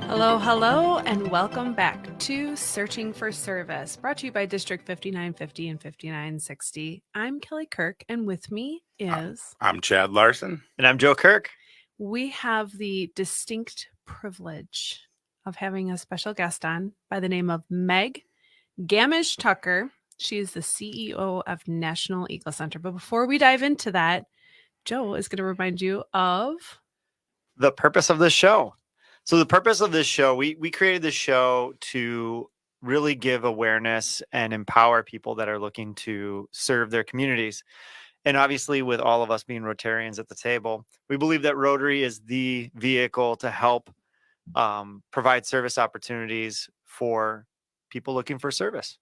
Hello, hello, and welcome back to Searching for Service, brought to you by District 5950 and 5960. I'm Kelly Kirk, and with me is... I'm Chad Larson. And I'm Joe Kirk. We have the distinct privilege of having a special guest on by the name of Meg Gammage-Tucker. She is the CEO of National Eagle Center. But before we dive into that, Joe is going to remind you of... the purpose of this show. So the purpose of this show, we created this show to really give awareness and empower people that are looking to serve their communities. And obviously, with all of us being Rotarians at the table, we believe that Rotary is the vehicle to help provide service opportunities for people looking for service.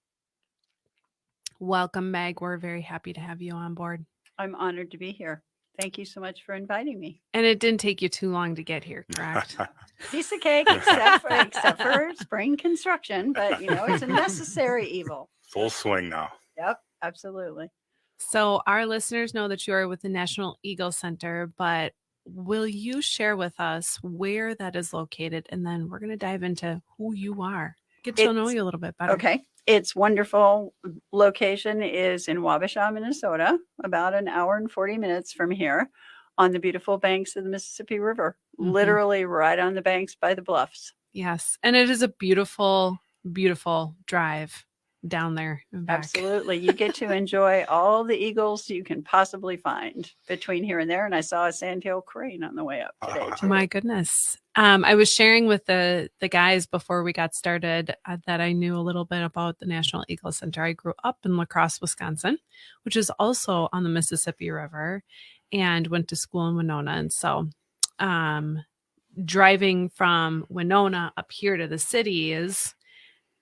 Welcome, Meg. We're very happy to have you on board. I'm honored to be here. Thank you so much for inviting me. And it didn't take you too long to get here, correct? Piece of cake, except for spring construction, but it's a necessary evil. Full swing now. Yep, absolutely. So our listeners know that you are with the National Eagle Center, but will you share with us where that is located? And then we're going to dive into who you are. Get to know you a little bit better. Okay. Its wonderful location is in Wabasha, Minnesota, about an hour and 40 minutes from here on the beautiful banks of the Mississippi River, literally right on the banks by the bluffs. Yes. And it is a beautiful, beautiful drive down there and back. Absolutely. You get to enjoy all the eagles you can possibly find between here and there. And I saw a sandhill crane on the way up today, too. My goodness. I was sharing with the guys before we got started that I knew a little bit about the National Eagle Center. I grew up in La Crosse, Wisconsin, which is also on the Mississippi River, and went to school in Winona. And so driving from Winona up here to the city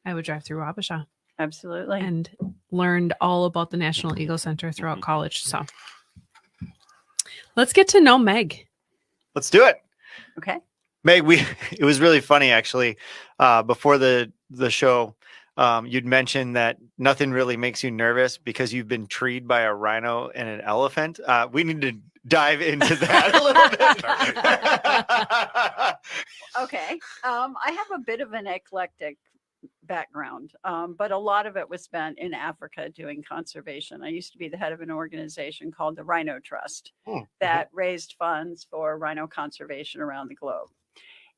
I would drive through Wabasha. Absolutely. And learned all about the National Eagle Center throughout college. So let's get to know Meg. Let's do it. Okay. Meg, it was really funny, actually. Before the show, you'd mentioned that nothing really makes you nervous because you've been treed by a rhino and an elephant. We need to dive into that a little bit. Okay. I have a bit of an eclectic background, but a lot of it was spent in Africa doing conservation. I used to be the head of an organization called the Rhino Trust that raised funds for rhino conservation around the globe.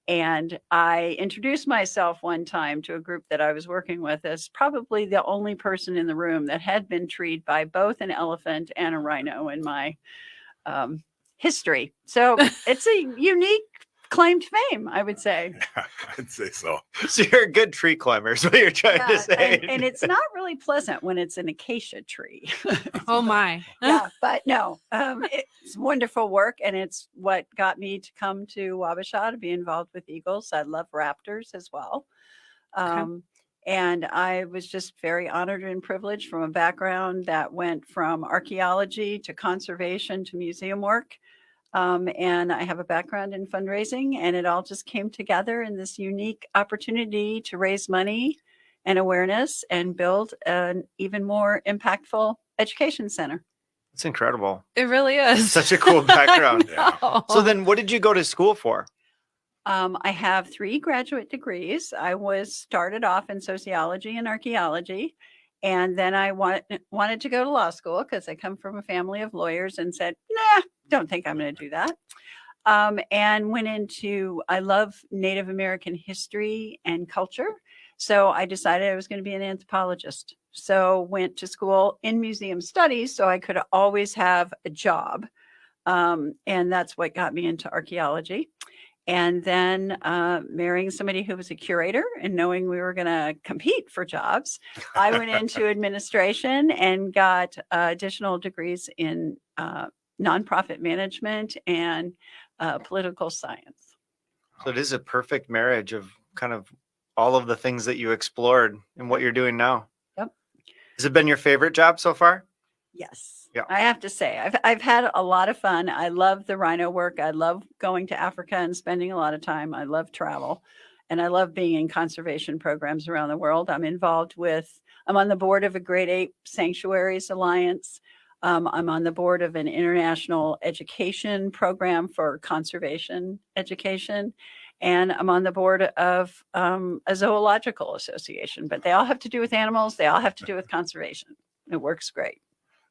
And I introduced myself one time to a group that I was working with as probably the only person in the room that had been treated by both an elephant and a rhino in my history. So it's a unique claim to fame, I would say. Yeah, I'd say so. So you're a good tree climber is what you're trying to say. And it's not really pleasant when it's an acacia tree. Oh my. Yeah, but no, it's wonderful work. And it's what got me to come to Wabasha to be involved with eagles. I love raptors as well. And I was just very honored and privileged from a background that went from archaeology to conservation to museum work. And I have a background in fundraising, and it all just came together in this unique opportunity to raise money and awareness and build an even more impactful education center. It's incredible. It really is. Such a cool background. Yeah. So then what did you go to school for? I have 3 graduate degrees. I was started off in sociology and archaeology. And then I wanted to go to law school because I come from a family of lawyers and said, nah, don't think I'm going to do that. And went into, I love Native American history and culture. So I decided I was going to be an anthropologist. So went to school in museum studies so I could always have a job. And that's what got me into archaeology. And then marrying somebody who was a curator and knowing we were going to compete for jobs, I went into administration and got additional degrees in nonprofit management and political science. So it is a perfect marriage of kind of all of the things that you explored and what you're doing now. Yep. Has it been your favorite job so far? Yes. Yeah. I have to say, I've had a lot of fun. I love the rhino work. I love going to Africa and spending a lot of time. I love travel, and I love being in conservation programs around the world. I'm on the board of a Great Ape Sanctuaries Alliance. I'm on the board of an international education program for conservation education. And I'm on the board of a zoological association, but they all have to do with animals. They all have to do with conservation. It works great.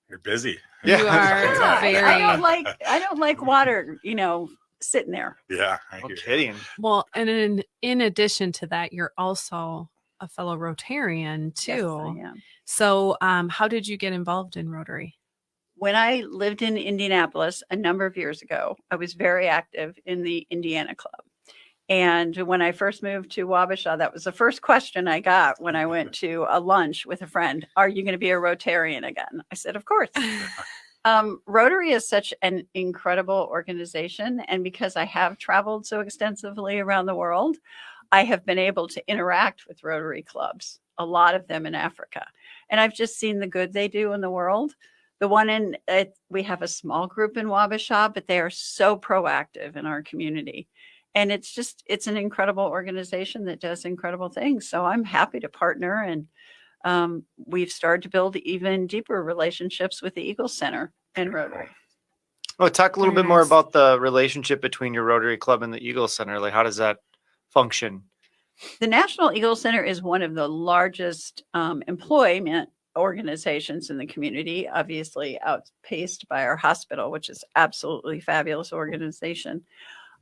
You're busy. Yeah. You are Yeah, very I don't like water, sitting there. Yeah. No kidding. well. And in addition to that, you're also a fellow Rotarian Yes, too. I am. So, how did you get involved in Rotary? When I lived in Indianapolis a number of years ago, I was very active in the Indiana Club. And when I first moved to Wabasha, that was the first question I got when I went to a lunch with a friend. Are you going to be a Rotarian again? I said, of course. Rotary is such an incredible organization. And because I have traveled so extensively around the world, I have been able to interact with Rotary clubs, a lot of them in Africa. And I've just seen the good they do in the world. The one we have a small group in Wabasha, but they are so proactive in our community. And it's an incredible organization that does incredible things. So I'm happy to partner. And we've started to build even deeper relationships with the Eagle Center and Rotary. Oh, talk a little Very bit more nice. about the relationship between your Rotary Club and the Eagle Center. Like, how does that function? The National Eagle Center is one of the largest employment organizations in the community, obviously outpaced by our hospital, which is absolutely fabulous organization.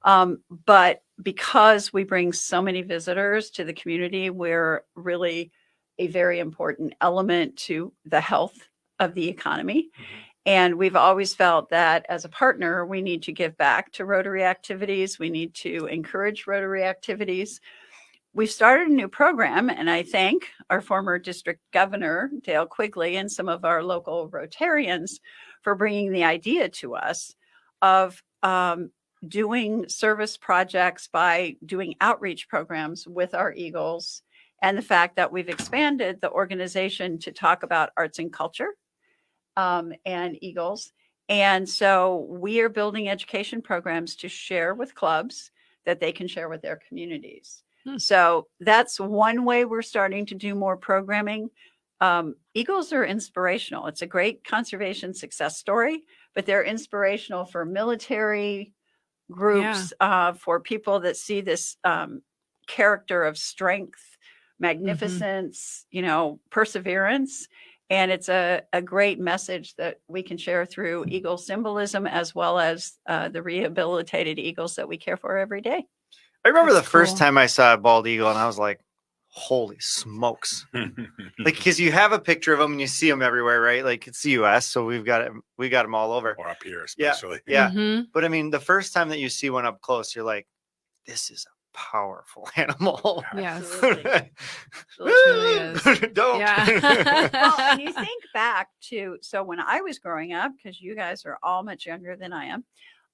But because we bring so many visitors to the community, we're really a very important element to the health of the economy. Mm-hmm. And we've always felt that as a partner, we need to give back to Rotary activities. We need to encourage Rotary activities. We've started a new program, and I thank our former district governor, Dale Quigley, and some of our local Rotarians for bringing the idea to us of doing service projects by doing outreach programs with our Eagles, and the fact that we've expanded the organization to talk about arts and culture and Eagles. And so we are building education programs to share with clubs that they can share with their communities. So that's one way we're starting to do more programming. Eagles are inspirational. It's a great conservation success story, but they're inspirational for military groups, for people that see this character of strength, magnificence, perseverance. And it's a great message that we can share through eagle symbolism, as well as the rehabilitated eagles that we care for every day. I remember That's the first cool. time I saw a bald eagle, and I was like, holy smokes. Like, because you have a picture of them and you see them everywhere, right? Like, it's the US, so we got them all over. Or up here, Yeah. especially. Yeah. Mhm. But I mean, the first time that you see one up close, you're like, this is a powerful animal. Yes. Absolutely. truly is. Don't. Yeah. Well, and you think back to, so when I was growing up, because you guys are all much younger than I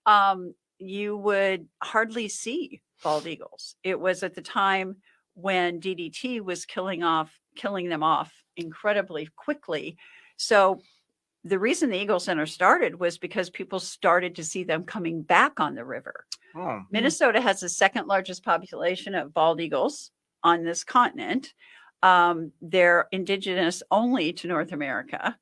am, you would hardly see bald eagles. It was at the time when DDT was killing them off incredibly quickly. So the reason the Eagle Center started was because people started to see them coming back on the river. Oh, Minnesota has the second largest population of bald eagles on this continent. They're indigenous only to North America,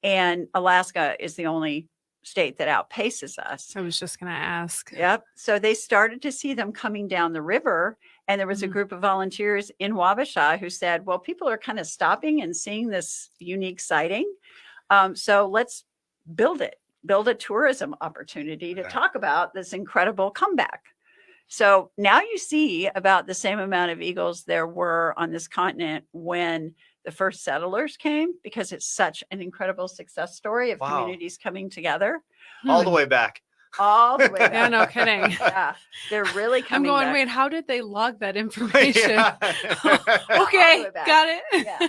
and Alaska is the only state that outpaces us. I was just going to ask. Yep. So they started to see them coming down the river, and there was a Mhm. group of volunteers in Wabasha who said, well, people are kind of stopping and seeing this unique sighting. So let's build a tourism opportunity to Yeah. talk about this incredible comeback. So now you see about the same amount of eagles there were on this continent when the first settlers came, because it's such an incredible success story of Wow. communities coming together all the way back. all the way back. Yeah, no kidding. Yeah, they're really I'm coming going, back. wait, how did they log that information? Yeah. Okay, way back. got it. Yeah.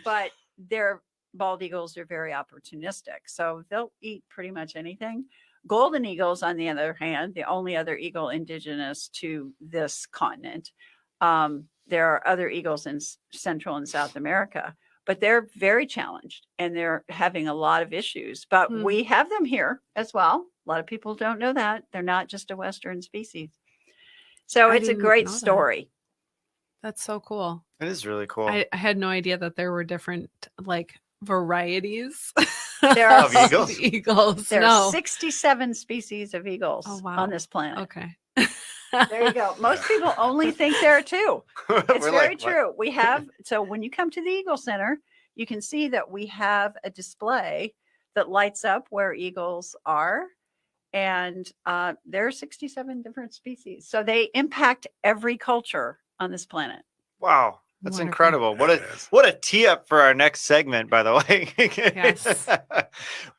But their bald eagles are very opportunistic. So they'll eat pretty much anything. Golden eagles, on the other hand, the only other eagle indigenous to this continent. There are other eagles in Central and South America, but they're very challenged and they're having a lot of issues. But we have them here as well. A lot of people don't know that. They're not just a Western species. So I it's a didn't great know that. story. That's so cool. It is really cool. I had no idea that there were different like varieties There are Of eagles? of eagles. There No. are 67 species of eagles Oh, wow. on this planet. Okay. There you go. Most people only think there are two. It's We're very like, what? true. We have, so when you come to the Eagle Center, you can see that we have a display that lights up where eagles are. And there are 67 different species. So they impact every culture on this planet. Wow. That's Wonderful. incredible. What That a is. what a tee up for our next segment, by the way. Yes.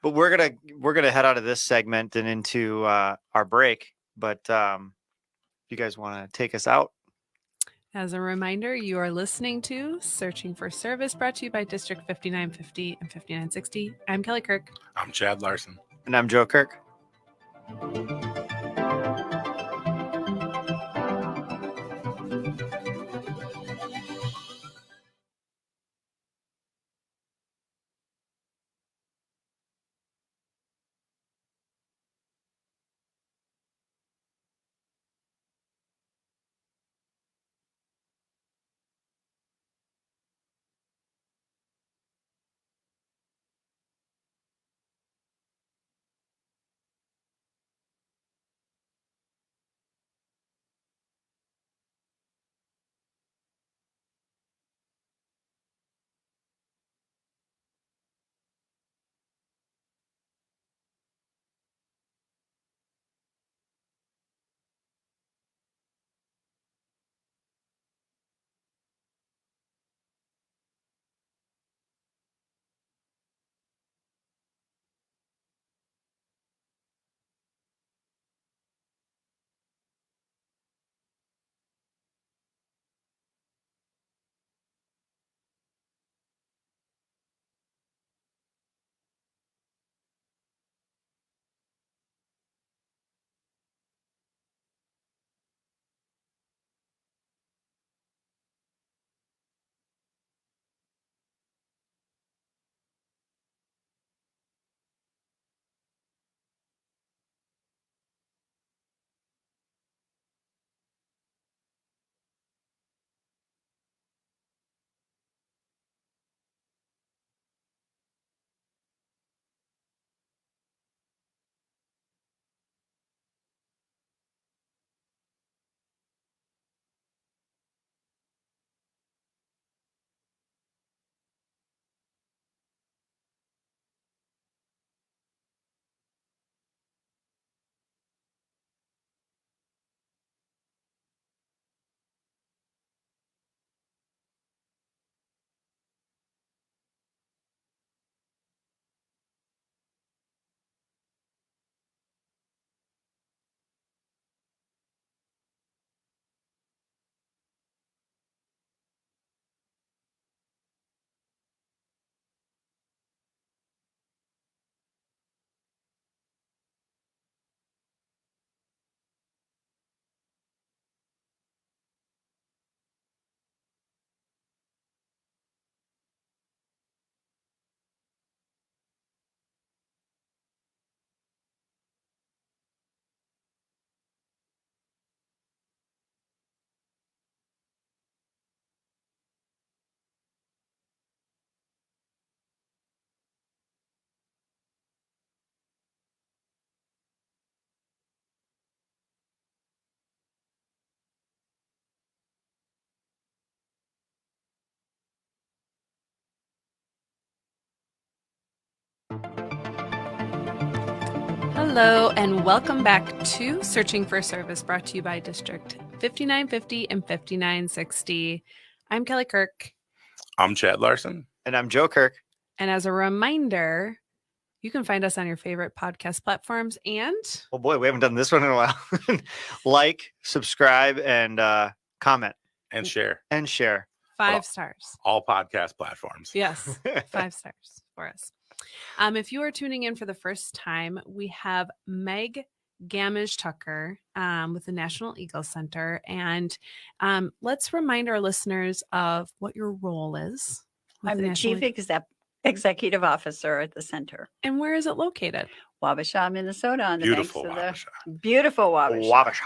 But we're gonna head out of this segment and into our break. But if you guys want to take us out. As a reminder, you are listening to Searching for Service, brought to you by District 5950 and 5960. I'm Kelly Kirk. I'm Chad Larson. And I'm Joe Kirk. Hello, and welcome back to Searching for Service, brought to you by District 5950 and 5960. I'm Kelly Kirk. I'm Chad Larson. And I'm Joe Kirk. And as a reminder, you can find us on your favorite podcast platforms and Oh boy, we haven't done this one in a while. Like, subscribe, and comment And share. and share. 5 stars. All podcast platforms. Yes, 5 stars for us. If you are tuning in for the first time, we have Meg Gammage-Tucker with the National Eagle Center. And let's remind our listeners of what your role is. with I'm the National chief executive officer at the center. And where is it located? Wabasha, Minnesota, on the Beautiful banks of Wabasha. the beautiful Wabasha. Wabasha.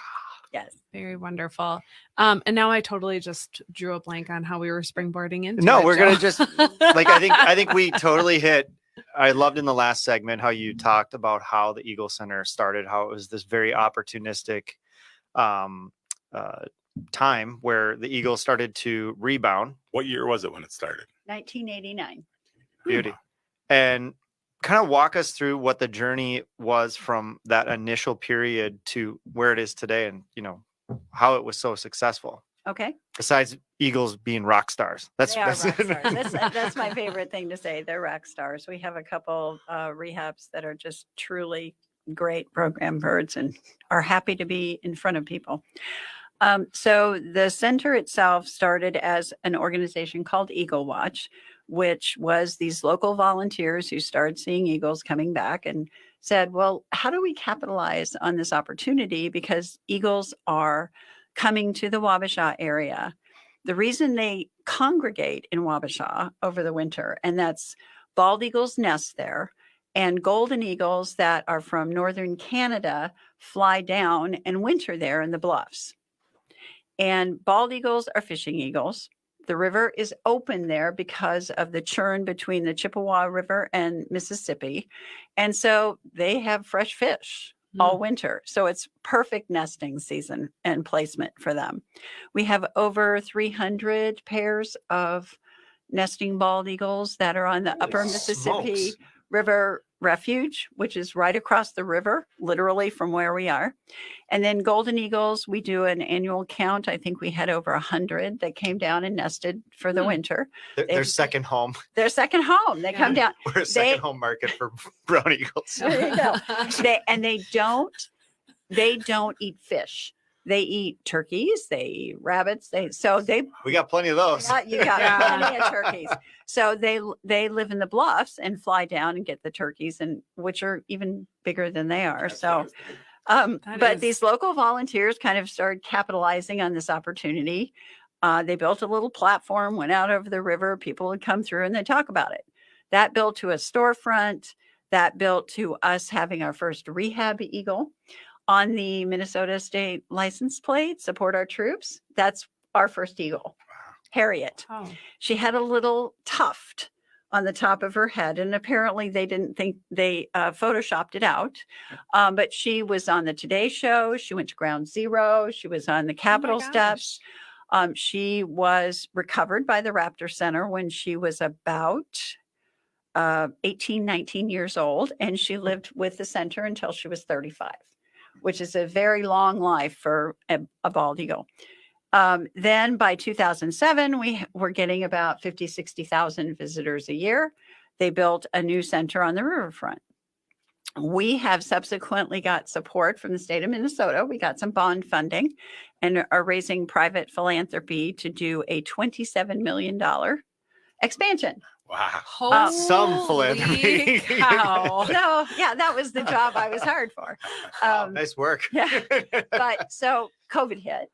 Yes. Very wonderful. And now I totally just drew a blank on how we were springboarding into No, it, we're gonna Joe. just like I think we totally hit. I loved in the last segment how you talked about how the Eagle Center started, how it was this very opportunistic um, time where the Eagles started to rebound. What year was it when it started? 1989. Beauty. And kind of walk us through what the journey was from that initial period to where it is today, and how it was so successful. Okay. Besides Eagles being rock stars, They are rock stars. That's my favorite thing to say. They're rock stars. We have a couple rehabs that are just truly great program birds and are happy to be in front of people. So the center itself started as an organization called Eagle Watch, which was these local volunteers who started seeing eagles coming back and said, well, how do we capitalize on this opportunity? Because eagles are coming to the Wabasha area. The reason they congregate in Wabasha over the winter, and that's bald eagles nest there, and golden eagles that are from northern Canada fly down and winter there in the bluffs. And bald eagles are fishing eagles. The river is open there because of the churn between the Chippewa River and Mississippi. And so they have fresh fish all winter. So it's perfect nesting season and placement for them. We have over 300 pairs of nesting bald eagles that are on the upper Mississippi River Refuge, which is right across the river, literally from where we are. And then golden eagles, we do an annual count. I think we had over 100 that came down and nested for the winter. Their second home. Their second home. They come down. We're a second home market for brown eagles. There you go. They don't eat fish. They eat turkeys. They eat rabbits. We got plenty of those. You got plenty of turkeys. So they live in the bluffs and fly down and get the turkeys, and which are even bigger than they are. But these local volunteers kind of started capitalizing on this opportunity. They built a little platform, went out over the river. People would come through and they talk about it. That built to a storefront. That built to us having our first rehab eagle on the Minnesota state license plate, support our troops. That's our first eagle, Harriet. Oh. She had a little tuft on the top of her head, and apparently they didn't think they photoshopped it out. But she was on the Today Show. She went to Ground Zero. She was on the Capitol steps. She was recovered by the Raptor Center when she was about 18, 19 years old, and she lived with the center until she was 35. Which is a very long life for a bald eagle. Then by 2007, we were getting about 50, 60,000 visitors a year. They built a new center on the riverfront. We have subsequently got support from the state of Minnesota. We got some bond funding and are raising private philanthropy to do a $27 million expansion. Wow. Some philanthropy. Cow. So yeah, that was the job I was hired for. Nice work. Yeah. But so COVID hit,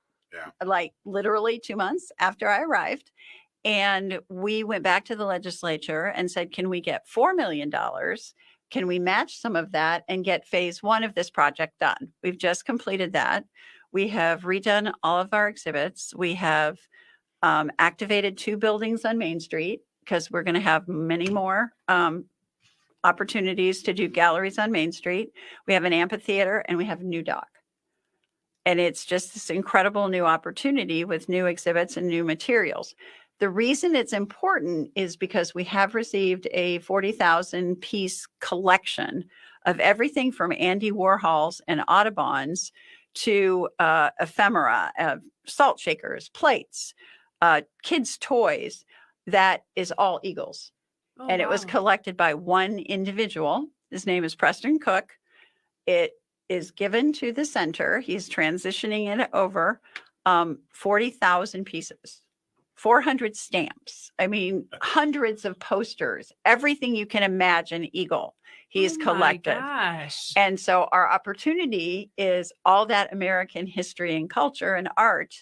like literally 2 months after I arrived. And we went back to the legislature and said, can we get $4 million? Can we match some of that and get phase one of this project done? We've just completed that. We have redone all of our exhibits. We have activated 2 buildings on Main Street, because we're going to have many more opportunities to do galleries on Main Street. We have an amphitheater and we have a new dock. And it's just this incredible new opportunity with new exhibits and new materials. The reason it's important is because we have received a 40,000 piece collection of everything from Andy Warhol's and Audubon's to ephemera, salt shakers, plates, kids' toys. That is all eagles. Oh, and it was collected by one individual. His name is Preston Cook. It is given to the center. He's transitioning it over 40,000 pieces, 400 stamps. I mean, hundreds of posters, everything you can imagine eagle. He's collected. Gosh. And so our opportunity is all that American history and culture and art.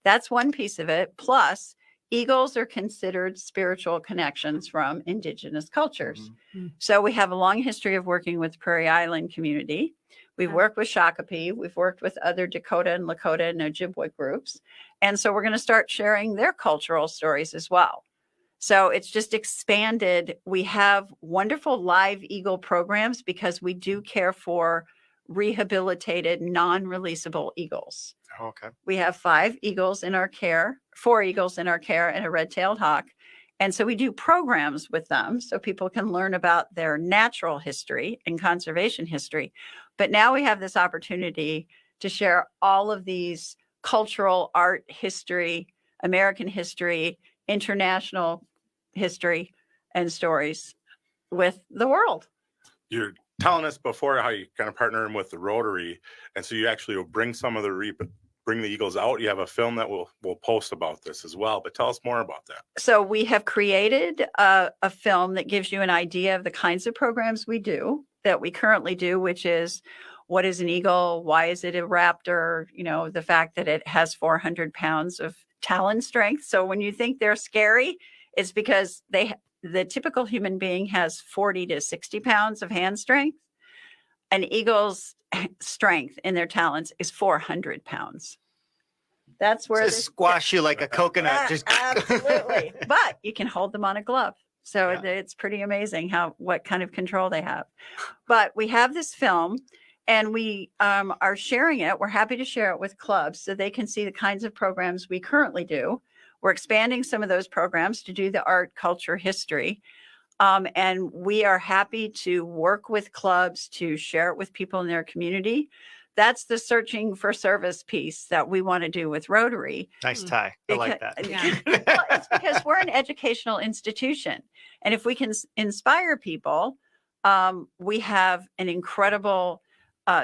That's one piece of it. Plus, eagles are considered spiritual connections from indigenous cultures. Mm-hmm. So we have a long history of working with Prairie Island community. We've Okay. worked with Shakopee. We've worked with other Dakota and Lakota and Ojibwe groups. And so we're going to start sharing their cultural stories as well. So it's just expanded. We have wonderful live eagle programs because we do care for rehabilitated, non-releasable eagles. Okay. We have 5 eagles in our care, 4 eagles in our care, and a red-tailed hawk. And so we do programs with them so people can learn about their natural history and conservation history. But now we have this opportunity to share all of these cultural, art, history, American history, international history, and stories with the world. You're telling us before how you kind of partner with the Rotary, and so you actually will bring some of the bring the eagles out. You have a film that we'll post about this as well, but tell us more about that. So we have created a film that gives you an idea of the kinds of programs we do that we currently do, which is what is an eagle? Why is it a raptor? You know, the fact that it has 400 pounds of talon strength. So when you think they're scary, it's because the typical human being has 40 to 60 pounds of hand strength. An eagle's strength in their talons is 400 pounds. That's where Just squash you like a coconut. Yeah, Just absolutely. But you can hold them on a glove. So Yeah. it's pretty amazing what kind of control they have. But we have this film and we are sharing it. We're happy to share it with clubs so they can see the kinds of programs we currently do. We're expanding some of those programs to do the art, culture, history. And we are happy to work with clubs to share it with people in their community. That's the searching for service piece that we want to do with Rotary. nice tie. I like that. Yeah. Well, it's because we're an educational institution. And if we can inspire people, we have an incredible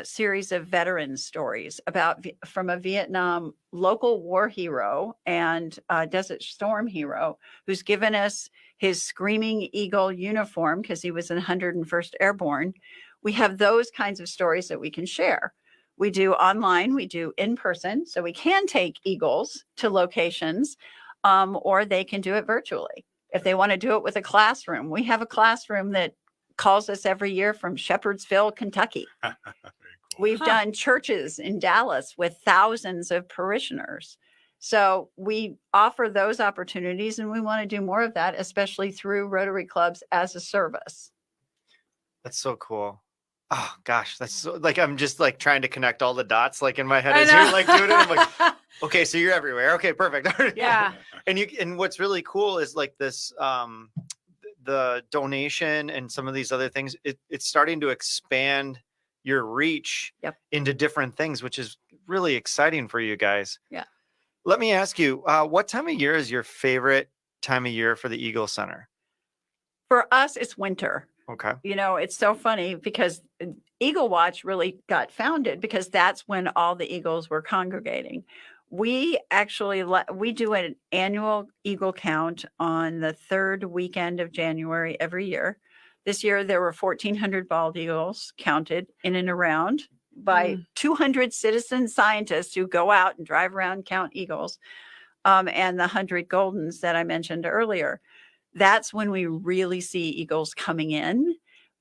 series of veteran stories from a Vietnam local war hero and Desert Storm hero who's given us his Screaming Eagle uniform because he was in 101st Airborne. We have those kinds of stories that we can share. We do online, we do in person, so we can take eagles to locations, or they can do it virtually. If they want to do it with a classroom, we have a classroom that calls us every year from Shepherdsville, Kentucky. Very cool. We've done churches in Dallas with thousands of parishioners. So we offer those opportunities, and we want to do more of that, especially through Rotary clubs as a service. That's so cool. Oh gosh, that's so, like I'm just like trying to connect all the dots like in my head I as know. you're like doing it. I'm like, okay, so you're everywhere. Okay, perfect. Yeah. And what's really cool is like this the donation and some of these other things, it's starting to expand your reach into different things, which is really exciting for you guys. Yeah. Let me ask you, what time of year is your favorite time of year for the Eagle Center? For us, it's winter. Okay. You know, it's so funny because Eagle Watch really got founded because that's when all the eagles were congregating. We actually we do an annual eagle count on the 3rd weekend of January every year. This year there were 1,400 bald eagles counted in and around by 200 citizen scientists who go out and drive around, count eagles, and the 100 goldens that I mentioned earlier. That's when we really see eagles coming in.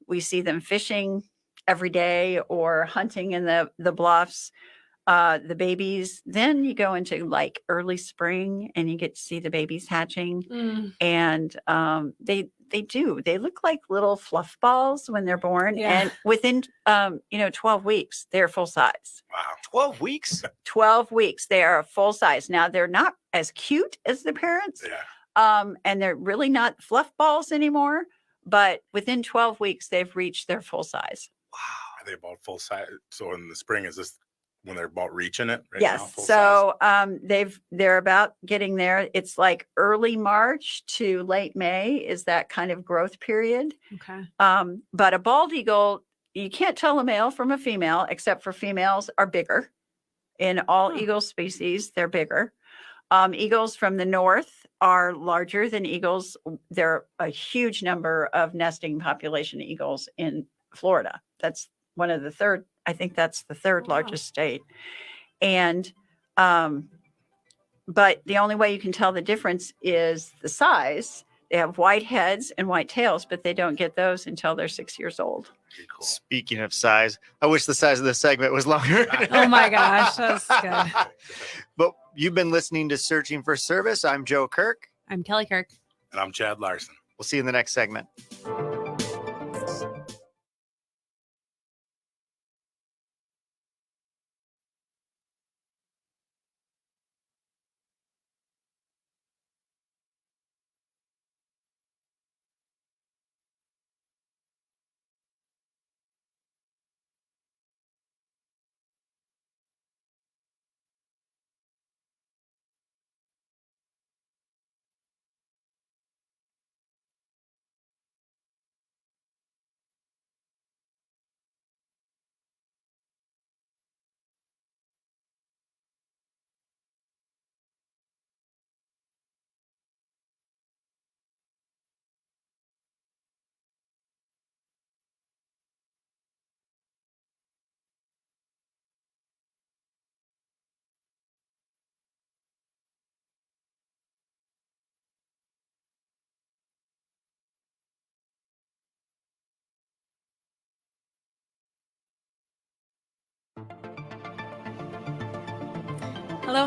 We see them fishing every day or hunting in the bluffs. The babies, then you go into like early spring and you get to see the babies hatching. And they look like little fluff balls when they're born. Yeah. And within 12 weeks, they're full size. Wow. 12 weeks? 12 weeks, they are full size. Now they're not as cute as the parents. Yeah. And they're really not fluff balls anymore, but within 12 weeks, they've reached their full size. Wow. Are they about full size? So in the spring, is this when they're about reaching it right Yes. now? Full So they're about getting there. It's like early March to late May is that kind of growth period. Okay. But a bald eagle, you can't tell a male from a female, except for females are bigger. In all eagle species, they're bigger. Eagles from the north are larger than eagles. There are a huge number of nesting population eagles in Florida. That's one of the third, I think that's the third largest state. And, but the only way you can tell the difference is the size. They have white heads and white tails, but they don't get those until they're 6 years old. Very cool. Speaking of size, I wish the size of this segment was longer. Oh my gosh, that's good. But you've been listening to Searching for Service. I'm Joe Kirk. I'm Kelly Kirk. And I'm Chad Larson. We'll see you in the next segment.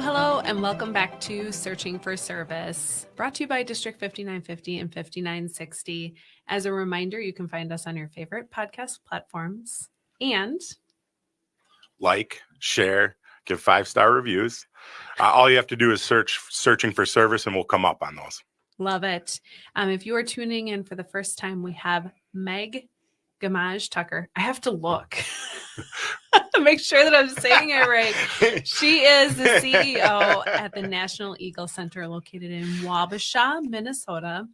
Hello, and welcome back to Searching for Service, brought to you by District 5950 and 5960. As a reminder, you can find us on your favorite podcast platforms and Like, share, give 5-star reviews. All you have to do is searching for service and we'll come up on those. love it. If you are tuning in for the first time, we have Meg Gammage-Tucker. I have to look to make sure that I'm saying it right. She is the CEO at the National Eagle Center located in Wabasha, Minnesota,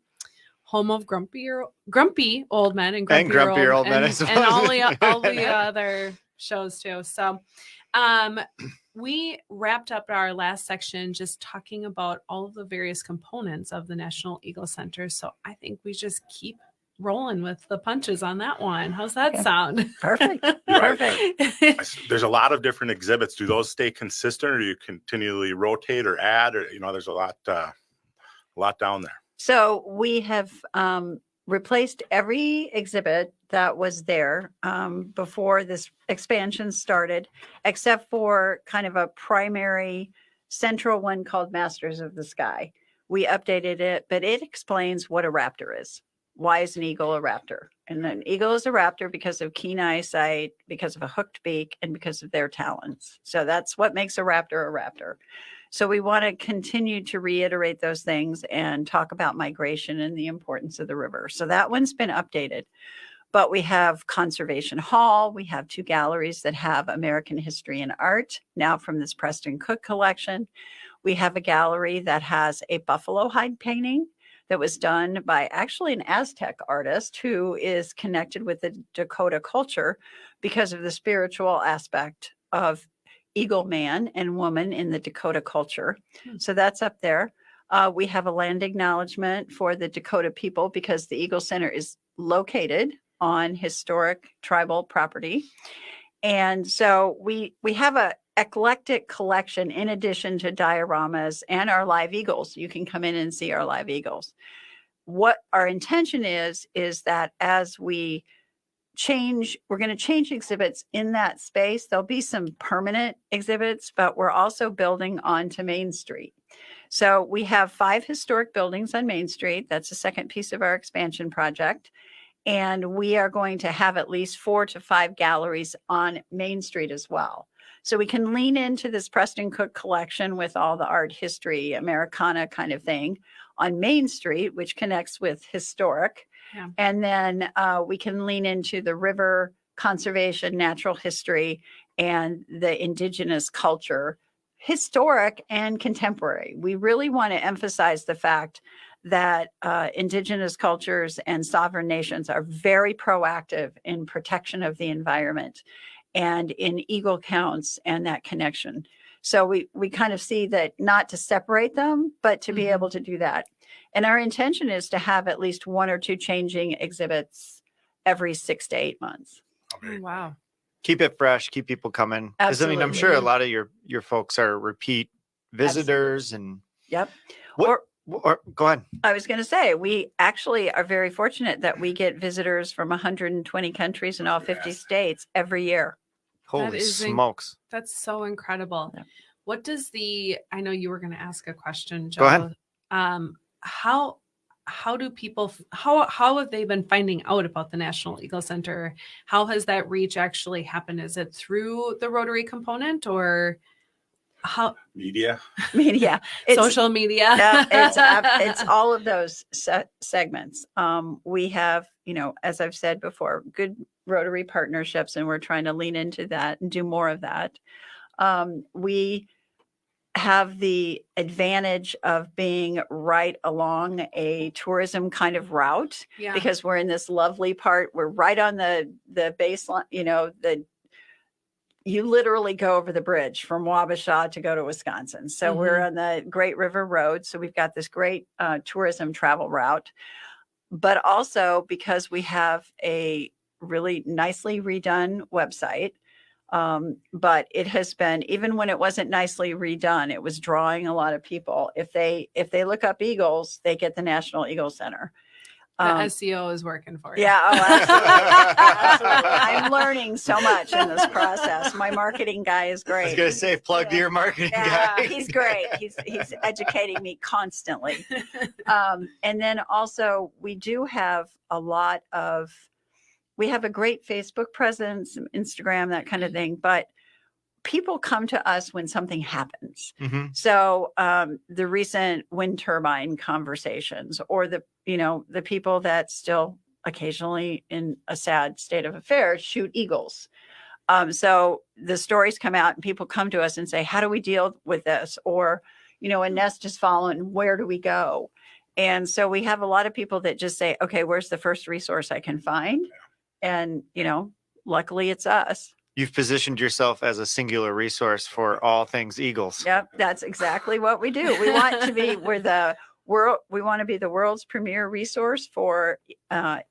home of grumpy old men and grumpier old men as and well. all the other shows too. So we wrapped up our last section just talking about all of the various components of the National Eagle Center. So I think we just keep rolling with the punches on that one. How's that Okay. sound? Perfect. Right. Perfect. There's a lot of different exhibits. Do those stay consistent or do you continually rotate or add? Or, there's a lot down there. So we have replaced every exhibit that was there before this expansion started, except for kind of a primary central one called Masters of the Sky. We updated it, but it explains what a raptor is. Why is an eagle a raptor? And an eagle is a raptor because of keen eyesight, because of a hooked beak, and because of their talons. So that's what makes a raptor a raptor. So we want to continue to reiterate those things and talk about migration and the importance of the river. So that one's been updated. But we have Conservation Hall. We have 2 galleries that have American history and art, now from this Preston Cook collection. We have a gallery that has a buffalo hide painting that was done by actually an Aztec artist who is connected with the Dakota culture because of the spiritual aspect of eagle man and woman in the Dakota culture. So that's up there. We have a land acknowledgement for the Dakota people because the Eagle Center is located on historic tribal property. And so we have a eclectic collection in addition to dioramas and our live eagles. You can come in and see our live eagles. What our intention is that as we change, we're going to change exhibits in that space. There'll be some permanent exhibits, but we're also building onto Main Street. So we have 5 historic buildings on Main Street. That's the second piece of our expansion project. And we are going to have at least 4 to 5 galleries on Main Street as well. So we can lean into this Preston Cook collection with all the art history, Americana kind of thing on Main Street, which connects with historic. Yeah. And then we can lean into the river conservation, natural history, and the indigenous culture, historic and contemporary. We really want to emphasize the fact that indigenous cultures and sovereign nations are very proactive in protection of the environment and in eagle counts and that connection. So we kind of see that not to separate them, but to be able to do that. And our intention is to have at least 1 or 2 changing exhibits every 6 to 8 months. Okay. Oh, wow. Keep it fresh, keep people coming. 'Cause, I mean, I'm sure a Absolutely. lot of your folks are repeat visitors and Yep. What- Or Or go ahead. I was going to say, we actually are very fortunate that we get visitors from 120 countries in all 50 Yes. states every year. Holy is smokes. That's so incredible. Yeah. What does I know you were going to ask a question, Joe. Go ahead. How do people, how have they been finding out about the National Eagle Center? How has that reach actually happened? Is it through the Rotary component or how? Media. Media. It's, Social media? yeah, it's all of those segments. We have, as I've said before, good Rotary partnerships, and we're trying to lean into that and do more of that. We have the advantage of being right along a tourism kind of route Yeah. because we're in this lovely part. We're right on the baseline, you literally go over the bridge from Wabasha to go to Wisconsin. So we're on the Great River Road. So we've got this great tourism travel route, but also because we have a really nicely redone website. But it has been, even when it wasn't nicely redone, it was drawing a lot of people. If they look up Eagles, they get the National Eagle Center. The SEO is working for you. Yeah, absolutely. I'm learning so much in this process. My marketing guy is great. I was going to say, plug to your marketing guy. He's great. He's educating me constantly. And then also, we do have we have a great Facebook presence, Instagram, that kind of thing. But people come to us when something happens. Mm-hmm. So the recent wind turbine conversations, or the people that still occasionally, in a sad state of affairs, shoot eagles. So the stories come out and people come to us and say, how do we deal with this? Or, a nest has fallen, where do we go? And so we have a lot of people that just say, okay, where's the first resource I can find? And, luckily it's us. You've positioned yourself as a singular resource for all things Eagles. Yep, that's exactly what we do. We want to be we want to be the world's premier resource for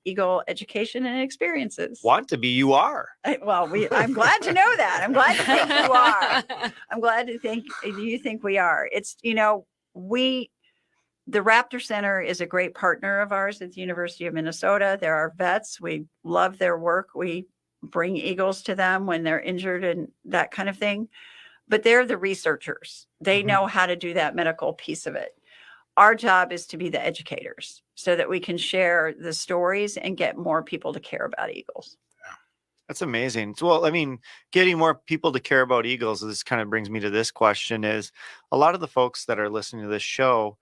Eagle education and experiences. Want to be, you are. I'm glad to know that. I'm glad to think you are. I'm glad to think you think we are. It's, the Raptor Center is a great partner of ours at the University of Minnesota. They're our vets. We love their work. We bring eagles to them when they're injured and that kind of thing. But they're the researchers. They know how to do that medical piece of it. Our job is to be the educators so that we can share the stories and get more people to care about eagles. That's amazing. So, well, I mean, getting more people to care about eagles, this kind of brings me to this question, is a lot of the folks that are listening to this show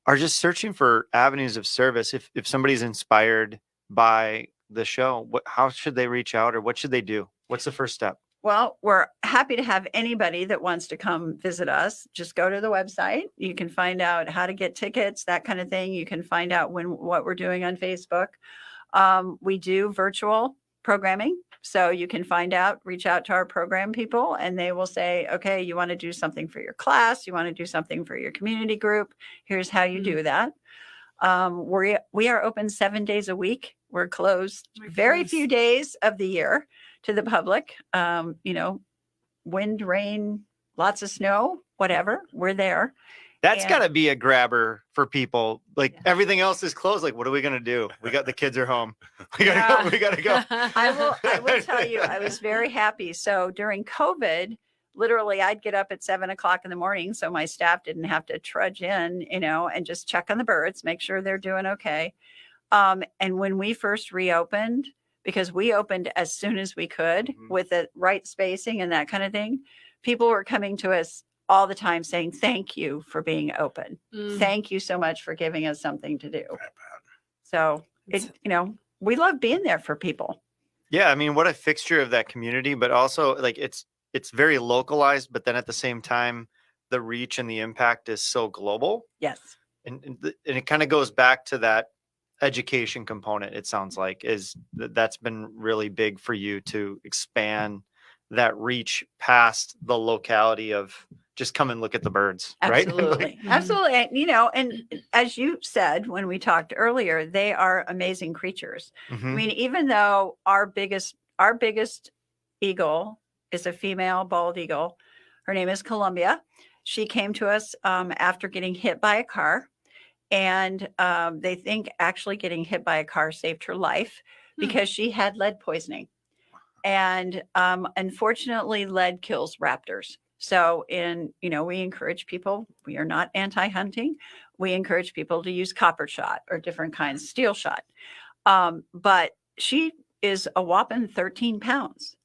are just searching for avenues of service. If somebody's inspired by the show, how should they reach out, or what should they do? What's the first step? Well, we're happy to have anybody that wants to come visit us. Just go to the website. You can find out how to get tickets, that kind of thing. You can find out what we're doing on Facebook. We do virtual programming. So you can reach out to our program people, and they will say, okay, you want to do something for your class, you want to do something for your community group, here's how you do that. We are open 7 days a week. We're closed very few days of the year to the public. Wind, rain, lots of snow, whatever, we're there. That's got to be a grabber for people. Everything else is closed. What are we going to do? The kids are home. We got to go. I will tell you, I was very happy. So during COVID, literally I'd get up at 7:00 in the morning. So my staff didn't have to trudge in, and just check on the birds, make sure they're doing okay. And when we first reopened, because we opened as soon as we could with the right spacing and that kind of thing, people were coming to us all the time saying, thank you for being open. Thank you so much for giving us something to do. So we love being there for people. Yeah. I mean, what a fixture of that community, but also it's very localized, but then at the same time, the reach and the impact is so global. Yes. And it kind of goes back to that education component. It sounds like that's been really big for you to expand that reach past the locality of just come and look at the birds. Absolutely. Right? Absolutely. And as you said, when we talked earlier, they are amazing creatures. I mean, even though our biggest eagle is a female bald eagle, her name is Columbia. She came to us after getting hit by a car. And they think actually getting hit by a car saved her life because she had lead poisoning. And unfortunately, lead kills raptors. So we encourage people, we are not anti-hunting. We encourage people to use copper shot or different kinds of steel shot. But she is a whopping 13 pounds.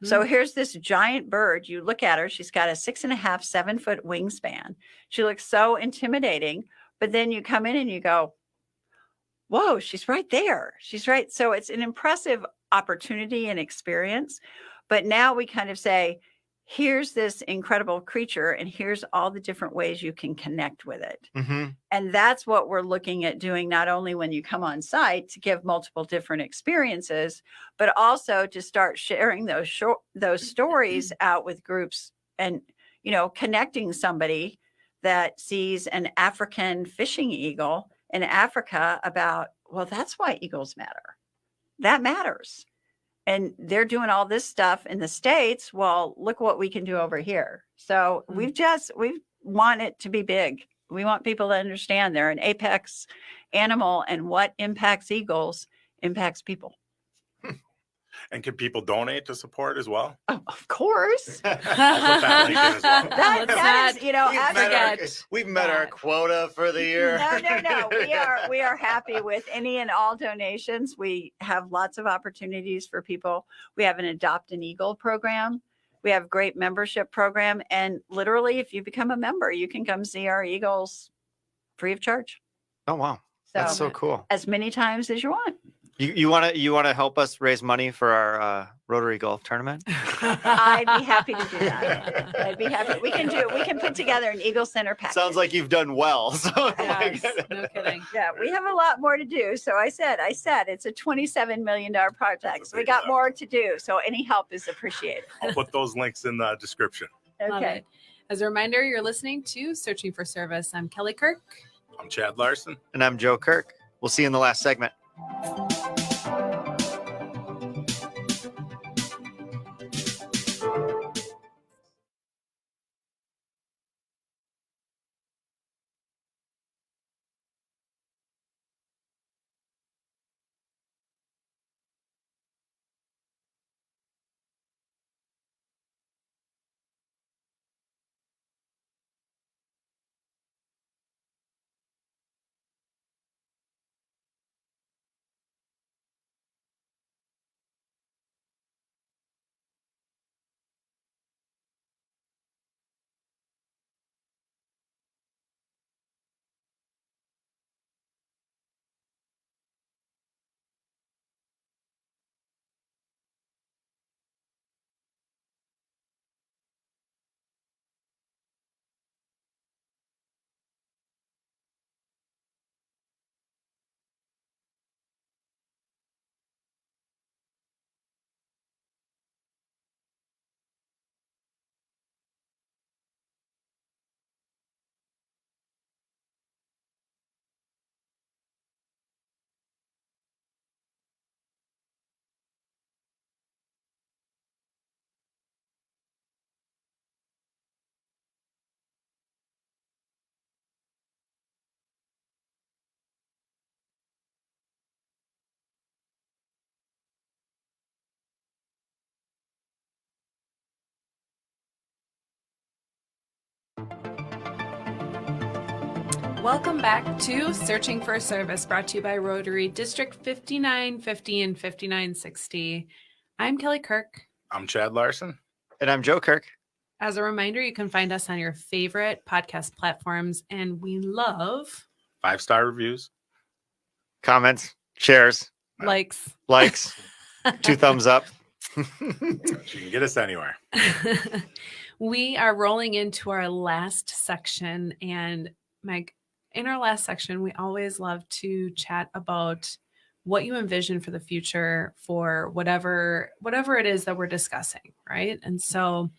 So here's this giant bird. You look at her, she's got a 6.5, 7 foot wingspan. She looks so intimidating, but then you come in and you go, whoa, she's right there. She's right. So it's an impressive opportunity and experience. But now we kind of say, here's this incredible creature and here's all the different ways you can connect with it. And that's what we're looking at doing, not only when you come on site to give multiple different experiences, but also to start sharing those stories out with groups and, connecting somebody that sees an African fishing eagle in Africa about, well, that's why eagles matter. That matters. And they're doing all this stuff in the States. Well, look what we can do over here. So we want it to be big. We want people to understand they're an apex animal, and what impacts eagles impacts people. And can people donate to support as well? Oh, of course. I'll put that link in as well. That is, we've met our quota for the year. No. We are happy with any and all donations. We have lots of opportunities for people. We have an Adopt an Eagle program. We have a great membership program. And literally, if you become a member, you can come see our eagles free of charge. Oh, wow. That's so cool. As many times as you want. You want to help us raise money for our Rotary Golf tournament? I'd be happy to do that. I'd be happy. We can put together an Eagle Center package. Sounds like you've done well. So Yes, no kidding. Yeah, we have a lot more to do. So I said it's a $27 million project. So we got more to do. So any help is appreciated. I'll put those links in the description. Love Okay. it. As a reminder, you're listening to Searching for Service. I'm Kelly Kirk. I'm Chad Larson. And I'm Joe Kirk. We'll see you in the last segment. Welcome back to Searching for Service, brought to you by Rotary District 5950 and 5960. I'm Kelly Kirk. I'm Chad Larson. And I'm Joe Kirk. As a reminder, you can find us on your favorite podcast platforms, and we love 5-star reviews. Comments, shares, likes. 2 thumbs up. You can get us anywhere. We are rolling into our last section, and Meg, in our last section, we always love to chat about what you envision for the future for whatever it is that we're discussing, right? And so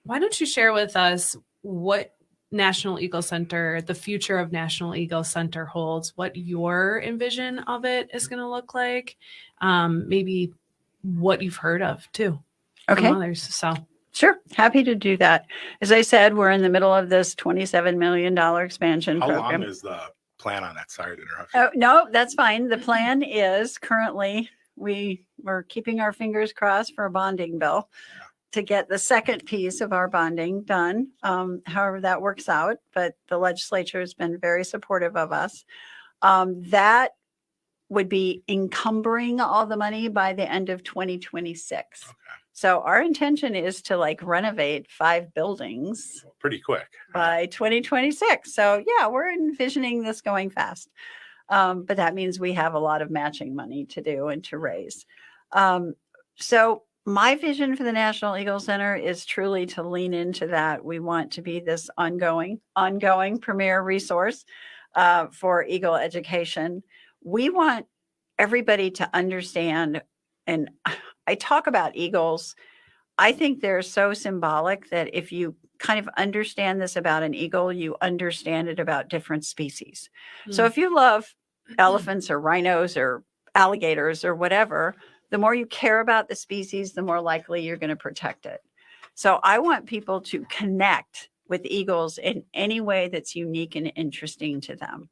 why don't you share with us what National Eagle Center, the future of National Eagle Center holds, what your envision of it is going to look like, maybe what you've heard of too from others. So Sure. Happy to do that. As I said, we're in the middle of this $27 million expansion How program. long is the plan on that? Sorry to interrupt you. Oh, no, that's fine. The plan is currently we're keeping our fingers crossed for a bonding bill to get the second piece of our bonding done. However that works out, but the legislature has been very supportive of us. That would be encumbering all the money by the end of 2026. Okay. So our intention is to like renovate 5 buildings Pretty quick. by 2026. So yeah, we're envisioning this going fast. But that means we have a lot of matching money to do and to raise. So my vision for the National Eagle Center is truly to lean into that. We want to be this ongoing premier resource for eagle education. We want everybody to understand, and I talk about eagles. I think they're so symbolic that if you kind of understand this about an eagle, you understand it about different species. So if you love elephants or rhinos or alligators or whatever, the more you care about the species, the more likely you're going to protect it. So I want people to connect with eagles in any way that's unique and interesting to them.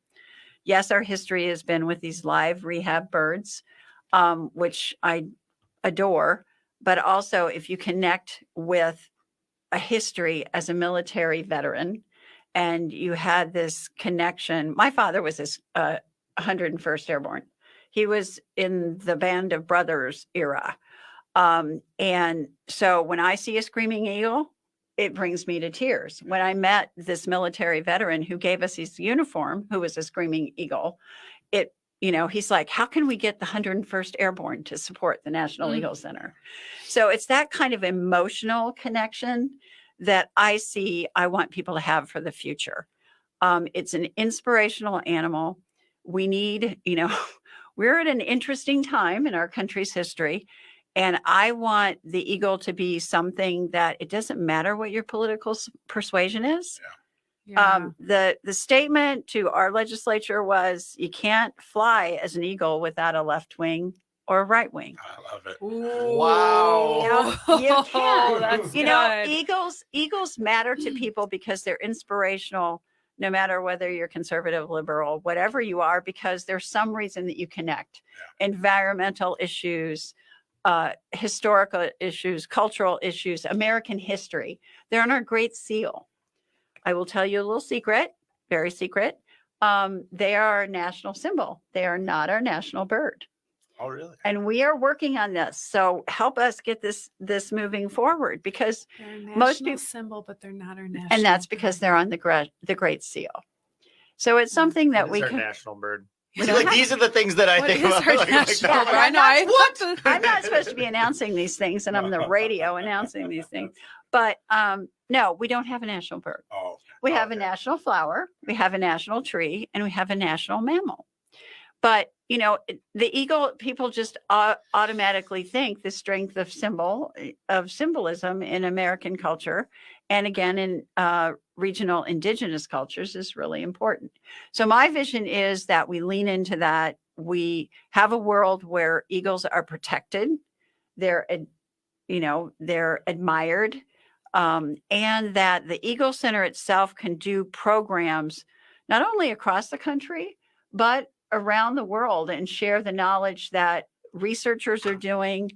Yes, our history has been with these live rehab birds, which I adore, but also if you connect with a history as a military veteran and you had this connection. My father was this 101st Airborne. He was in the Band of Brothers era. And so when I see a screaming eagle, it brings me to tears. When I met this military veteran who gave us his uniform, who was a screaming eagle, he's like, how can we get the 101st Airborne to support the National Eagle Center? So it's that kind of emotional connection that I want people to have for the future. It's an inspirational animal. We need, we're at an interesting time in our country's history. And I want the eagle to be something that it doesn't matter what your political persuasion is. Yeah. The statement to our legislature was you can't fly as an eagle without a left wing or a right wing. I love it. Wow. You can. That's good. Eagles matter to people because they're inspirational, no matter whether you're conservative, liberal, whatever you are, because there's some reason that you connect. Environmental issues, historical issues, cultural issues, American history. They're on our Great Seal. I will tell you a little secret, very secret. They are our national symbol. They are not our national bird. Oh, really? And we are working on this. So help us get this moving forward, because They're a most national people, symbol, but they're not our national. and that's because they're on the Great Seal. So it's something that we What is can. our national bird? We don't Like, have- these are the things that I What think is about. our Like, national Yeah, bird? I know. what? I I'm not supposed to be announcing these things, and I'm the radio announcing these things. But no, we don't have a national bird. Oh, We have a okay. national flower, we have a national tree, and we have a national mammal. But, the eagle, people just automatically think the strength of symbolism in American culture, and again, in regional indigenous cultures, is really important. So my vision is that we lean into that. We have a world where eagles are protected. They're admired. And that the Eagle Center itself can do programs not only across the country, but around the world, and share the knowledge that researchers are doing.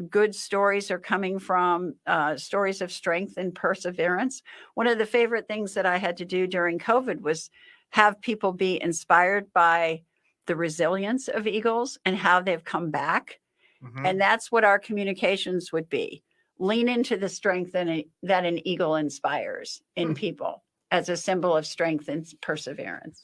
Good stories are coming from stories of strength and perseverance. One of the favorite things that I had to do during COVID was have people be inspired by the resilience of eagles and how they've come back. Mhm. And that's what our communications would be. Lean into the strength that an eagle inspires in people as a symbol of strength and perseverance.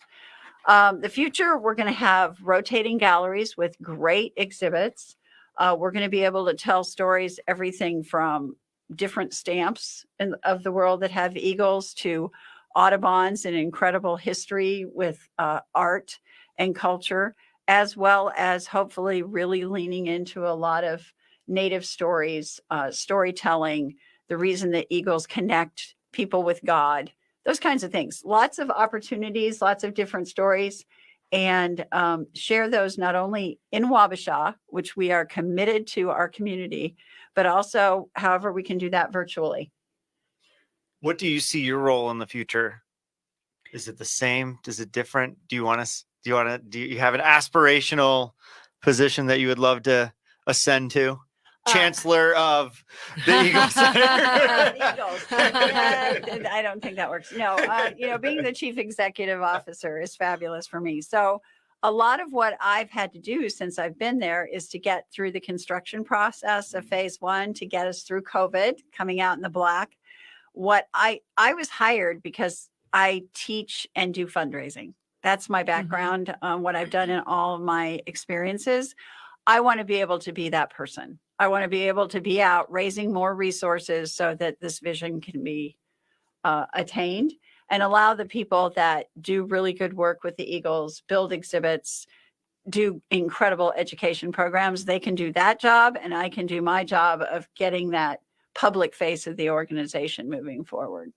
The future, we're going to have rotating galleries with great exhibits. We're going to be able to tell stories, everything from different stamps of the world that have eagles to Audubon's and incredible history with art and culture, as well as hopefully really leaning into a lot of Native stories, storytelling, the reason that eagles connect people with God, those kinds of things. Lots of opportunities, lots of different stories, and share those not only in Wabasha, which we are committed to our community, but also however we can do that virtually. What do you see your role in the future? Is it the same? Is it different? Do you have an aspirational position that you would love to ascend to? Chancellor of the Eagle Center. Eagles. I don't think that works. No, being the chief executive officer is fabulous for me. So a lot of what I've had to do since I've been there is to get through the construction process of phase 1 to get us through COVID, coming out in the black. What I was hired because I teach and do fundraising. That's my background, what I've done in all of my experiences. I want to be able to be that person. I want to be able to be out raising more resources so that this vision can be attained, and allow the people that do really good work with the Eagles, build exhibits, do incredible education programs. They can do that job, and I can do my job of getting that public face of the organization moving forward.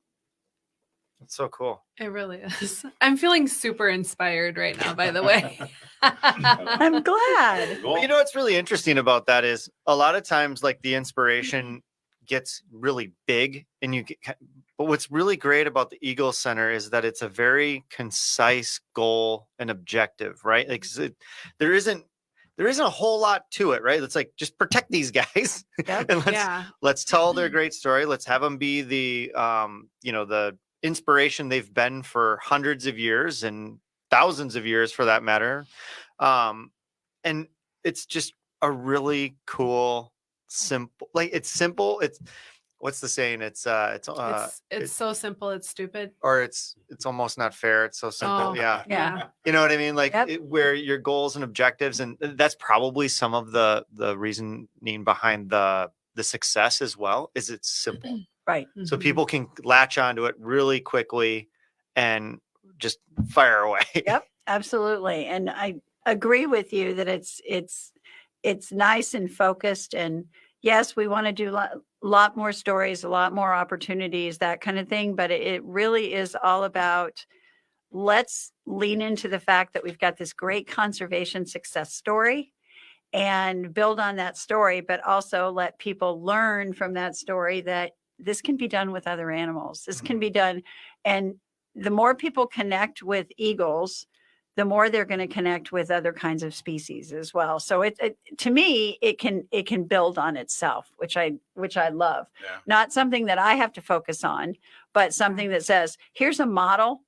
That's so cool. It really is. I'm feeling super inspired right now, by the way. I'm glad. Well, you know what's really interesting about that is a lot of times like the inspiration gets really big but what's really great about the Eagle Center is that it's a very concise goal and objective, right? Like there isn't a whole lot to it, right? It's like, just protect these guys. Yep. And let's tell their great story. Let's have them be the inspiration they've been for hundreds of years and thousands of years for that matter. And it's just a really cool, simple, it's what's the saying? It's so simple, it's stupid. Or it's almost not fair. It's so simple. Oh, yeah. You know what I mean? Like where your goals and objectives, and that's probably some of the reasoning behind the success as well, is it's simple. Right. So people can latch onto it really quickly and just fire away. Yep, absolutely. And I agree with you that it's nice and focused. And yes, we want to do a lot more stories, a lot more opportunities, that kind of thing. But it really is all about, let's lean into the fact that we've got this great conservation success story and build on that story, but also let people learn from that story that this can be done with other animals. This can be done. And the more people connect with eagles, the more they're going to connect with other kinds of species as well. So to me, it can build on itself, which I love. Yeah. Not something that I have to focus on, but something that says, here's a model,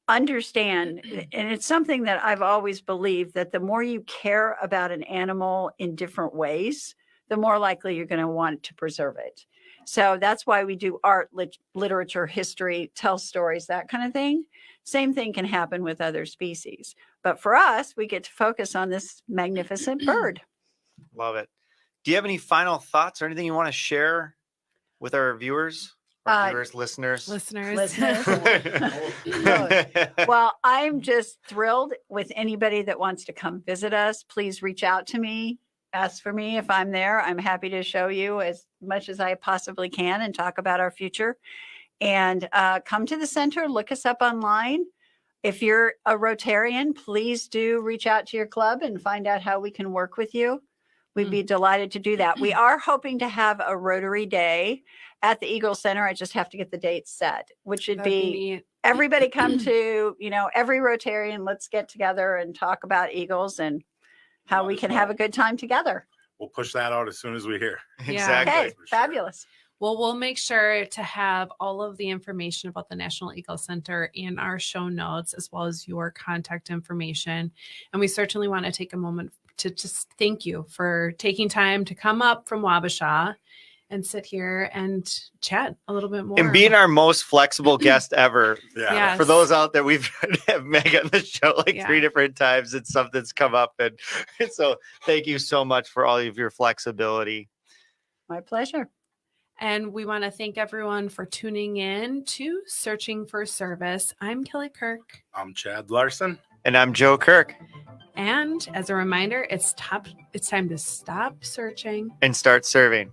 understand. And it's something that I've always believed, that the more you care about an animal in different ways, the more likely you're going to want to preserve it. So that's why we do art, literature, history, tell stories, that kind of thing. Same thing can happen with other species. But for us, we get to focus on this magnificent bird. Love it. Do you have any final thoughts or anything you want to share with our viewers? Listeners. Well, I'm just thrilled with anybody that wants to come visit us. Please reach out to me. Ask for me if I'm there. I'm happy to show you as much as I possibly can and talk about our future. And come to the center, look us up online. If you're a Rotarian, please do reach out to your club and find out how we can work with you. We'd be delighted to do that. We are hoping to have a Rotary Day at the Eagle Center. I just have to get the dates set, which would be everybody come to, every Rotarian, let's get together and talk about eagles and how we can have a good time together. We'll push that out as soon as we hear. Exactly. Okay, fabulous. Well, we'll make sure to have all of the information about the National Eagle Center in our show notes, as well as your contact information. And we certainly want to take a moment to just thank you for taking time to come up from Wabasha and sit here and chat a little bit more. And being our most flexible guest ever. Yeah. Yes. For those out there, we've had Meg on the show like 3 different times and something's come up. And so thank you so much for all of your flexibility. My pleasure. And we want to thank everyone for tuning in to Searching for Service. I'm Kelly Kirk. I'm Chad Larson. And I'm Joe Kirk. And as a reminder, it's time to stop searching and start serving.